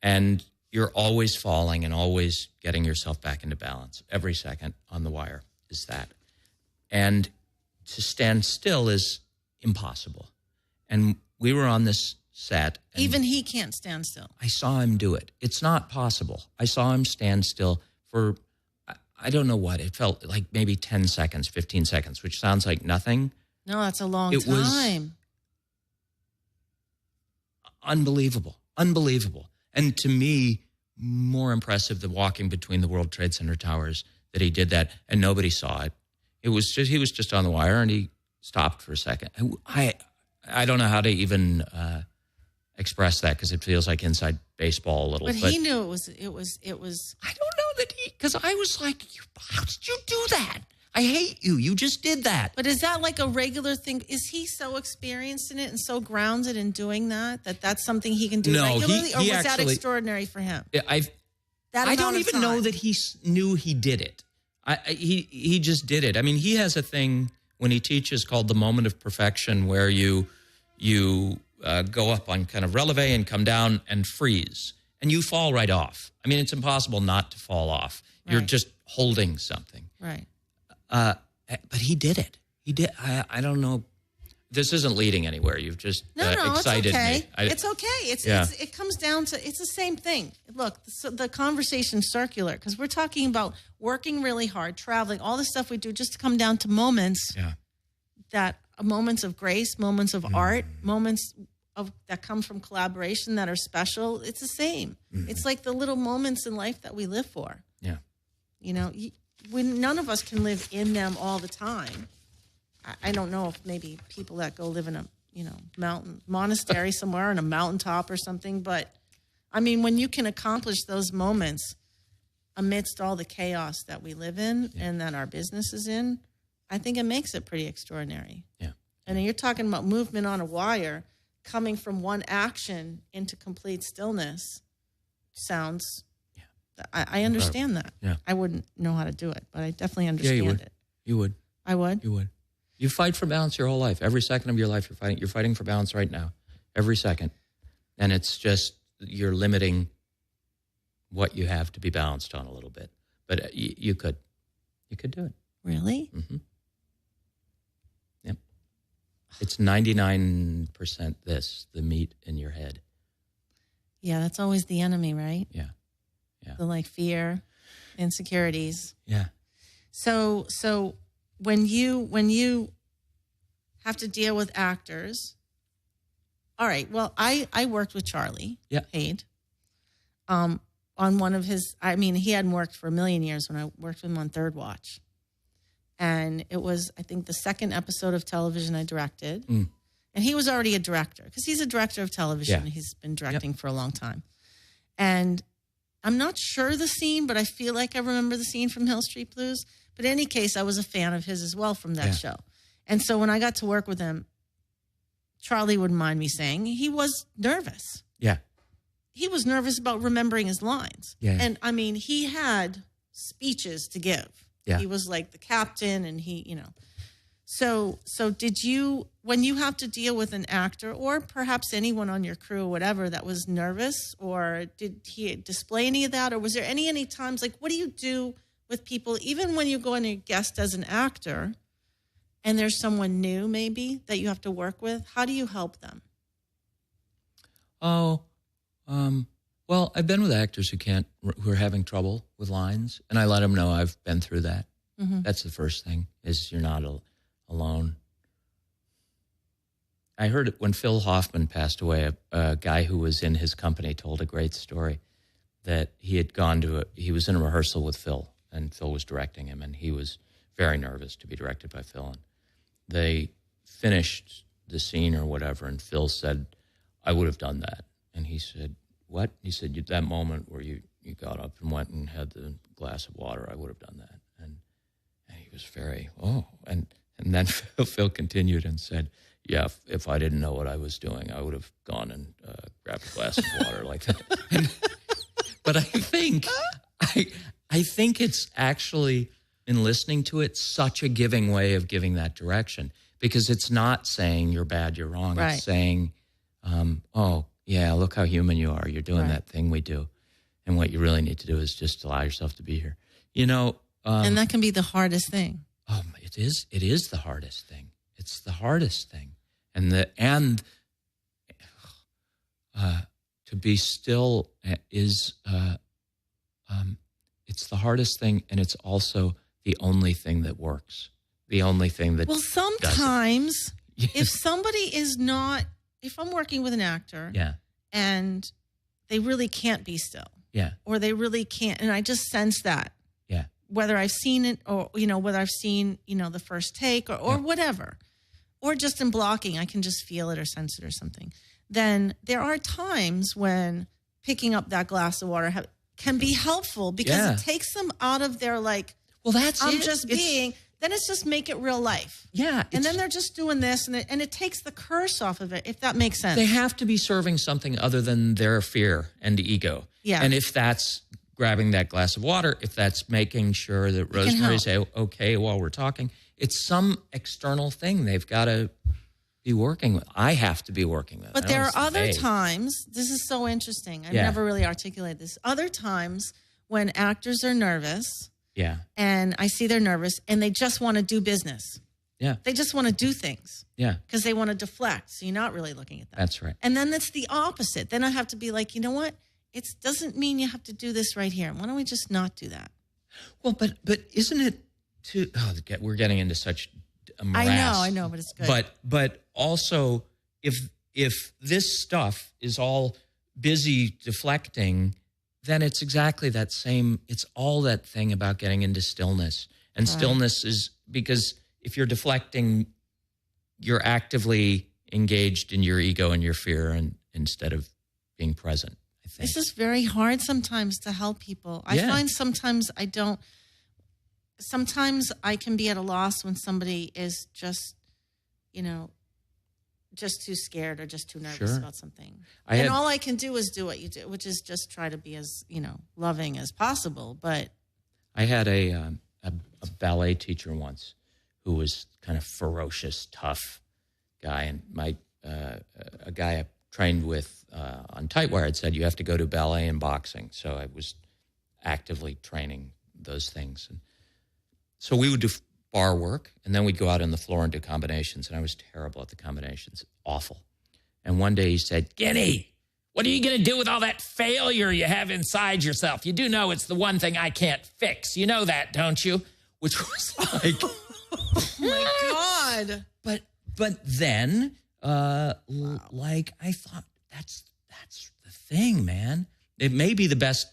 and you're always falling and always getting yourself back into balance. Every second on the wire is that. And to stand still is impossible. And we were on this set. And even he can't stand still. I saw him do it. It's not possible. I saw him stand still for, I don't know what. It felt like maybe 10 seconds, 15 seconds, which sounds like nothing. No, that's a long time. Unbelievable. Unbelievable. And to me, more impressive than walking between the World Trade Center towers, that he did that and nobody saw it. He was just on the wire and he stopped for a second. I don't know how to even express that, because it feels like inside baseball a little. But he knew it was. I don't know that because I was like, how did you do that? I hate you. You just did that. But is that like a regular thing? Is he so experienced in it and so grounded in doing that's something he can do regularly? Or was that extraordinary for him? I don't even know that he knew he did it. He just did it. I mean, he has a thing when he teaches called the moment of perfection, where you go up on kind of releve and come down and freeze, and you fall right off. I mean, it's impossible not to fall off. Right. You're just holding something. Right. But he did it. He did. I don't know. This isn't leading anywhere. You've just excited it's okay. me. It's okay. It comes down to, it's the same thing. Look, the conversation's circular, because we're talking about working really hard, traveling, all the stuff we do just to come down to moments moments of grace, moments of art, moments that come from collaboration that are special. It's the same. It's like the little moments in life that we live for. Yeah. You know, none of us can live in them all the time. I don't know if maybe people that go live in a, mountain monastery somewhere on a mountaintop or something. But I mean, when you can accomplish those moments amidst all the chaos that we live in and that our business is in, I think it makes it pretty extraordinary. Yeah. And you're talking about movement on a wire, coming from one action into complete stillness sounds, I understand that. Yeah. I wouldn't know how to do it, but I definitely understand it. You would. I would? You would. You fight for balance your whole life. Every second of your life, you're fighting for balance right now. Every second. And it's just, you're limiting what you have to be balanced on a little bit. But you could do it. Really? Mm-hmm. Yep. It's 99% this, the meat in your head. Yeah, that's always the enemy, right? Yeah. Yeah. The fear, insecurities. Yeah. So when you have to deal with actors, all right. Well, I worked with Charlie Haid, on one of his. I mean, he hadn't worked for a million years when I worked with him on Third Watch, and it was, I think, the second episode of television I directed, and he was already a director because he's a director of television. Yeah. He's been directing for a long time, and I'm not sure the scene, but I feel like I remember the scene from Hill Street Blues. But in any case, I was a fan of his as well from that show. And so when I got to work with him, Charlie wouldn't mind me saying, he was nervous. Yeah. He was nervous about remembering his lines. Yeah. And I mean, he had speeches to give. Yeah. He was like the captain and he, So did you, when you have to deal with an actor or perhaps anyone on your crew or whatever that was nervous, or did he display any of that? Or was there any times, like, what do you do with people, even when you go in a guest as an actor and there's someone new maybe that you have to work with? How do you help them? Well, I've been with actors who are having trouble with lines, and I let them know I've been through that. Mm-hmm. That's the first thing, is you're not alone. I heard it when Phil Hoffman passed away, a guy who was in his company told a great story that he was in a rehearsal with Phil, and Phil was directing him, and he was very nervous to be directed by Phil. And they finished the scene or whatever, and Phil said, I would have done that. And he said, what? He said, that moment where you got up and went and had the glass of water, I would have done that. And he was very, and then Phil continued and said, yeah, if I didn't know what I was doing, I would have gone and grabbed a glass of water like that. But I think it's actually, in listening to it, such a giving way of giving that direction, because it's not saying you're bad, you're wrong. Right. It's saying, oh, yeah, look how human you are. You're doing that thing we do. And what you really need to do is just allow yourself to be here. And that can be the hardest thing. Oh, it is. It is the hardest thing. It's the hardest thing. And to be still is, it's the hardest thing, and it's also the only thing that works. The only thing that sometimes if somebody is not, if I'm working with an actor and they really can't be still, or they really can't, and I just sense that, whether I've seen it or, whether I've seen, the first take or whatever, or just in blocking, I can just feel it or sense it or something. Then there are times when picking up that glass of water can be helpful, because it takes them out of their I'm just being. Then it's just make it real life. Yeah. And then they're just doing this, and it takes the curse off of it, if that makes sense. They have to be serving something other than their fear and ego. Yeah. And if that's grabbing that glass of water, if that's making sure that Rosemary's okay while we're talking, it's some external thing they've got to be working with. I have to be working with. But there are other times, this is so interesting. I've never really articulated this. Other times when actors are nervous. Yeah. And I see they're nervous and they just want to do business. Yeah. They just want to do things. Yeah. Because they want to deflect. So you're not really looking at that. That's right. And then it's the opposite. Then I have to be like, you know what? It doesn't mean you have to do this right here. Why don't we just not do that? Well, but isn't it too, we're getting into such a morass. I know, but it's good. But also if this stuff is all busy deflecting, then it's exactly that same, it's all that thing about getting into stillness. And stillness is, because if you're deflecting, you're actively engaged in your ego and your fear, and instead of being present, I think. It's just very hard sometimes to help people. I find sometimes I can be at a loss when somebody is just, just too scared or just too nervous about something. All I can do is do what you do, which is just try to be as, loving as possible. But I had a ballet teacher once who was kind of ferocious, tough guy. And a guy I trained with on Tightwire had said, you have to go to ballet and boxing. So I was actively training those things. And so we would do bar work, and then we'd go out on the floor and do combinations, and I was terrible at the combinations, awful. And one day he said, Guinea, what are you going to do with all that failure you have inside yourself? You do know it's the one thing I can't fix. You know that, don't you? Which was like, oh my God. But then, I thought, that's the thing, man. It may be the best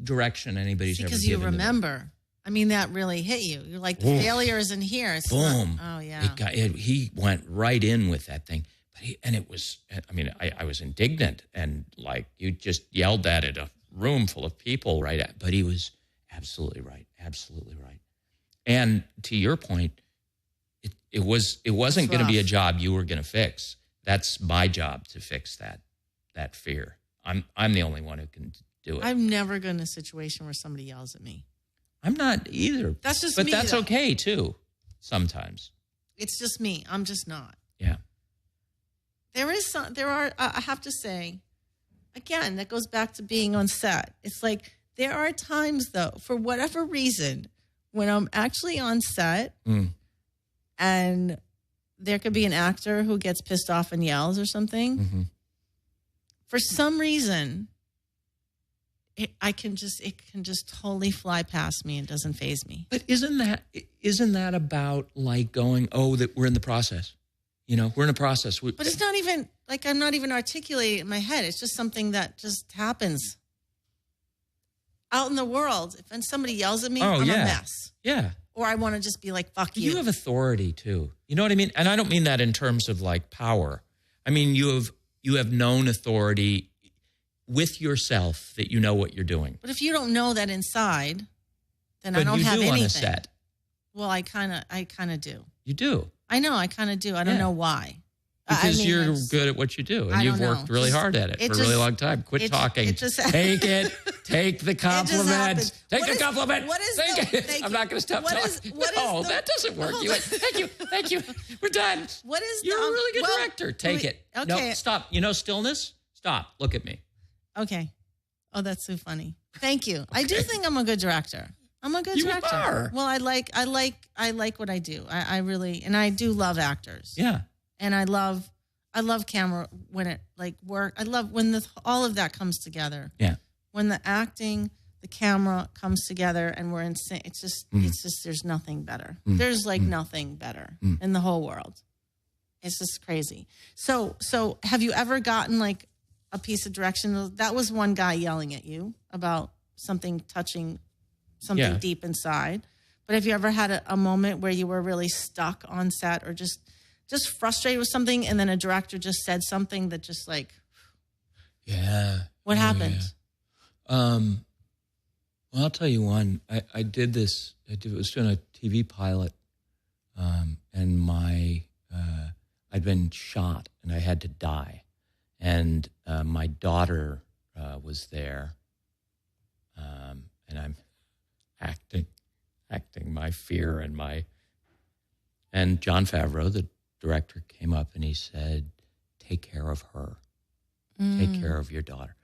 direction anybody's ever given. Because you remember. I mean, that really hit you. You're like, the failure isn't here. It's boom. Oh, yeah. He went right in with that thing. But it was, I was indignant, and you just yelled that at a room full of people, right? But he was absolutely right. Absolutely right. And to your point, it wasn't going to be a job you were going to fix. That's my job to fix that fear. I'm the only one who can do it. I've never been in a situation where somebody yells at me. I'm not either. That's just me. But that's okay, too, sometimes. It's just me. I'm just not. Yeah. I have to say, again, that goes back to being on set. It's like, there are times, though, for whatever reason, when I'm actually on set and there could be an actor who gets pissed off and yells or something. Mm-hmm. For some reason, it can just totally fly past me and doesn't faze me. But isn't that about like going, oh, that we're in the process? You know, we're in a process. But it's not even like I'm not even articulating it in my head. It's just something that just happens out in the world. If somebody yells at me, I'm a mess. Yeah. Or I want to just be like, fuck you. You have authority too. You know what I mean? And I don't mean that in terms of like power. I mean, you have known authority with yourself that you know what you're doing. But if you don't know that inside, then but I don't have anything. You do on a set. Well, I kind of do. You do. I know. I kind of do. I don't know why. Because you're good at what you do, and you've worked really hard at it for a really long time. Quit talking. Take it. Take the compliment. Take the compliment. I'm not going to stop talking. That doesn't work. Thank you. We're done. You're a really good director. Take it. Okay. No, stop. You know stillness? Stop. Look at me. Okay. Oh, that's so funny. Thank you. Okay. I do think I'm a good director. I'm a good director. You are. Well, I like what I do. I really, and I do love actors. Yeah. And I love camera when it like work. I love when all of that comes together. Yeah. When the acting, the camera comes together and we're in sync. It's just there's nothing better. There's like nothing better in the whole world. It's just crazy. So have you ever gotten like a piece of direction? That was one guy yelling at you about something touching something deep inside. But have you ever had a moment where you were really stuck on set or just frustrated with something and then a director just said something that just like, what happened? Yeah. Well, I'll tell you one. I did this. Was doing a TV pilot, and I'd been shot and I had to die, and my daughter was there, and I'm acting my fear and Jon Favreau, the director, came up and he said, take care of her. Take care of your daughter.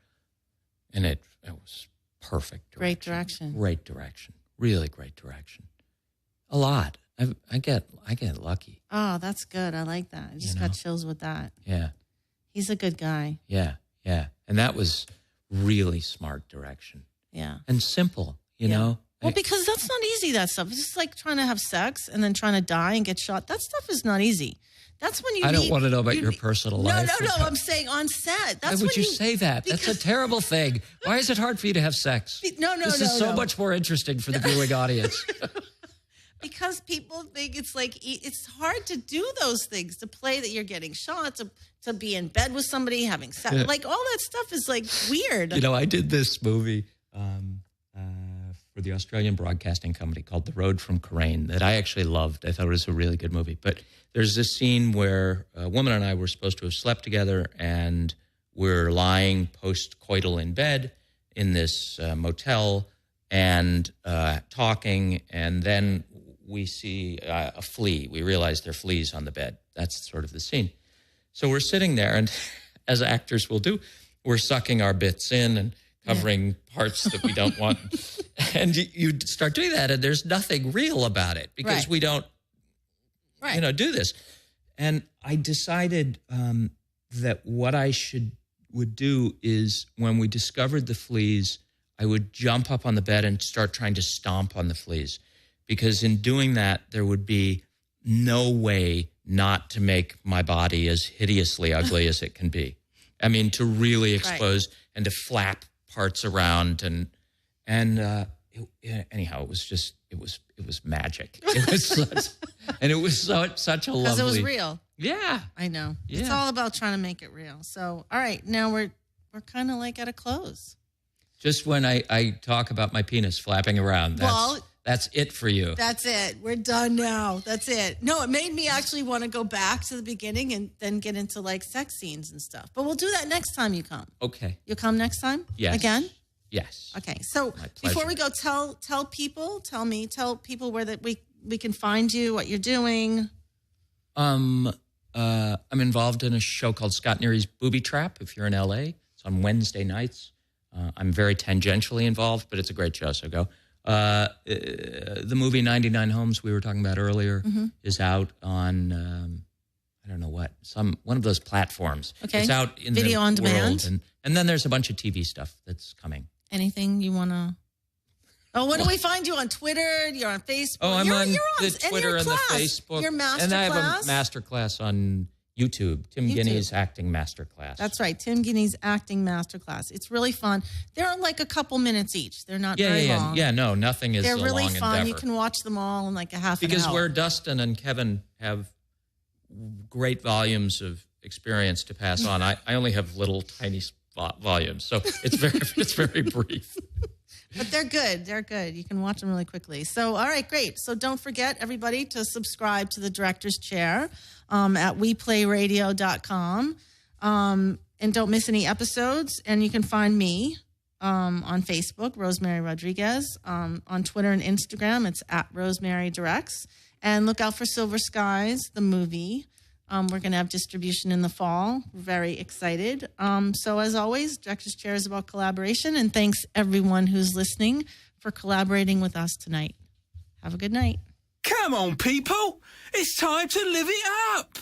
And it was perfect direction. Great direction. Great direction. Really great direction. A lot. I get lucky. Oh, that's good. I like that. I just got chills with that. Yeah. He's a good guy. Yeah. And that was really smart direction. Yeah. And simple, you know? Well, because that's not easy, that stuff. It's just like trying to have sex and then trying to die and get shot. That stuff is not easy. That's when I don't want to know about your personal life. No. I'm saying on set. That's why would you say that? That's a terrible thing. Why is it hard for you to have sex? No. This is so much more interesting for the viewing audience. Because people think it's like, it's hard to do those things, to play that you're getting shot, to be in bed with somebody, having sex. Yeah. Like all that stuff is like weird. You know, I did this movie for the Australian Broadcasting Company called The Road from Crane that I actually loved. I thought it was a really good movie. But there's this scene where a woman and I were supposed to have slept together, and we're lying post-coital in bed in this motel and talking, and then we see a flea. We realize there are fleas on the bed. That's sort of the scene. So we're sitting there, and as actors will do, we're sucking our bits in and covering parts that we don't want. And you start doing that, and there's nothing real about it because we don't, do this. And I decided that what I would do is when we discovered the fleas, I would jump up on the bed and start trying to stomp on the fleas. Because in doing that, there would be no way not to make my body as hideously ugly as it can be. I mean, to really expose and to flap parts around anyhow, it was magic. It was such a lovely. Because it was real. Yeah, I know. Yeah. It's all about trying to make it real. So, all right, now we're kind of like at a close. Just when I talk about my penis flapping around, that's it for you. That's it. We're done now. That's it. No, it made me actually want to go back to the beginning and then get into like sex scenes and stuff. But we'll do that next time you come. Okay. You'll come next time? Yes. Again? Yes. Okay. So before we go, tell people where that we can find you, what you're doing. I'm involved in a show called Scott Neary's Booby Trap. If you're in LA, it's on Wednesday nights. I'm very tangentially involved, but it's a great show, so go. The movie 99 Homes we were talking about earlier is out on I don't know what, one of those platforms. Okay. It's out in video the on world, demand. and then there's a bunch of TV stuff that's coming. Anything you want to? Oh, what do we find you on Twitter? You're on Facebook. Oh, I'm on the and Twitter your and the class. Facebook. Your master and I have class? a master class on YouTube. Tim Guinea's acting master class. That's right. Tim Guinea's acting master class. It's really fun. They're like a couple minutes each. They're not very long. Yeah, no, nothing is They're a really long fun. endeavor. You can watch them all in like a half an hour. Because where Dustin and Kevin have great volumes of experience to pass on, I only have little tiny volumes. So it's very brief. But they're good. They're good. You can watch them really quickly. So, all right, great. So don't forget, everybody, to subscribe to the Director's Chair at WEplayRADIO.com. And don't miss any episodes. And you can find me on Facebook, Rosemary Rodriguez. On Twitter and Instagram, it's at Rosemary Directs. And look out for Silver Skies, the movie. We're going to have distribution in the fall. We're very excited. So as always, Director's Chair is about collaboration. And thanks everyone who's listening for collaborating with us tonight. Have a good night. Come on, people. It's time to live it up.